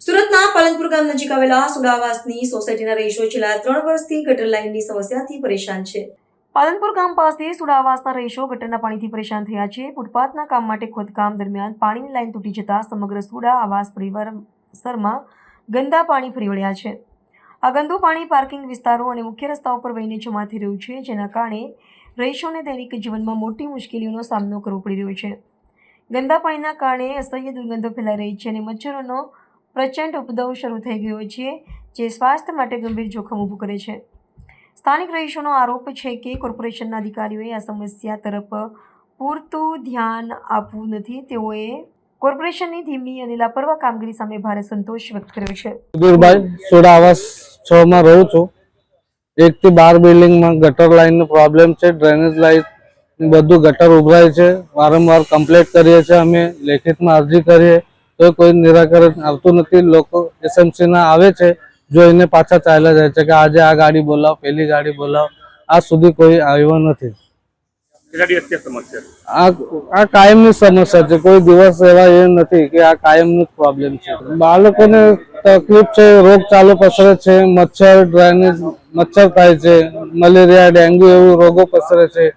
સુરતના પાલનપુર ગામ નજીક આવેલા સુડાવાસની સોસાયટીના રહીશો છેલ્લા 3 વર્ષથી ગટર લાઇનની સમસ્યાથી પરેશાન છે। પાલનપુર ગામ પાસે સુડાવાસના રહીશો ગટરના પાણીથી પરેશાન થયા છે। ફૂટપાથના કામ માટે ખોદકામ દરમિયાન પાણીની લાઇન તૂટી જતા સમગ્ર સુડા આવાસ પરિસરમાં ગંદા પાણી ફરી વળ્યા છે। આ ગંદુ પાણી પાર્કિંગ વિસ્તારો અને મુખ્ય રસ્તાઓ પર વહીને જમા થઈ રહ્યું છે, જેના કારણે રહીશોને દૈનિક જીવનમાં મોટી મુશ્કેલીઓનો સામનો કરવો પડી રહ્યો છે। ગંદા પાણીના કારણે અસહ્ય દુર્ગંધો ફેલાઈ રહી છે અને મચ્છરોનો પ્રચંડ ઉપદ્રવ શરૂ થઈ ગયો છે, જે સ્વાસ્થ્ય માટે ગંભીર જોખમ ઊભું કરે છે। સ્થાનિક રહીશોનો આરોપ છે કે કોર્પોરેશનના અધિકારીઓએ આ સમસ્યા તરફ પૂરતું ધ્યાન આપવું નથી। તેઓએ કોર્પોરેશનની ધીમી અને લાપરવાહ કામગીરી સામે ભારે સંતોષ વ્યક્ત કર્યો છે। સુધીરભાઈ સુડાવાસ 6 માં રહું છું। 1 થી 12 બિલ્ડિંગમાં ગટર લાઇનનો પ્રોબ્લેમ છે। ડ્રેનેજ લાઇન બધું ગટર ઉભરાય છે। વારંવાર કમ્પ્લેન્ટ કરીએ છીએ, અમે લેખિતમાં અરજી કરીએ તો કોઈ નિરાકરણ આવતું નથી। લોકો એસએમસીના આવે છે, જોઈને પાછા ચાલ્યા જાય છે કે આજે આ ગાડી બોલાવો, પેલી ગાડી બોલાવો, આ સુધી કોઈ આવ્યો નથી। આ કાયમની સમસ્યા છે, કોઈ દિવસ એવા એ નથી કે આ કાયમનો જ પ્રોબ્લેમ છે। બાળકોને તકલીફ છે, રોગચાળો પસરે છે, મચ્છર ડ્રેનેજ મચ્છર થાય છે, મલેરિયા ડેન્ગ્યુ એવું રોગો પસરે છે।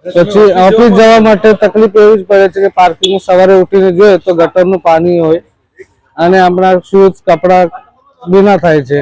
પછી ઓફિસ જવા માટે તકલીફ એવી જ પડે છે કે પાર્કિંગ સવારે ઉઠીને જોઈએ તો ગટરનું પાણી હોય અને આપણા શૂઝ કપડા ભીના થાય છે।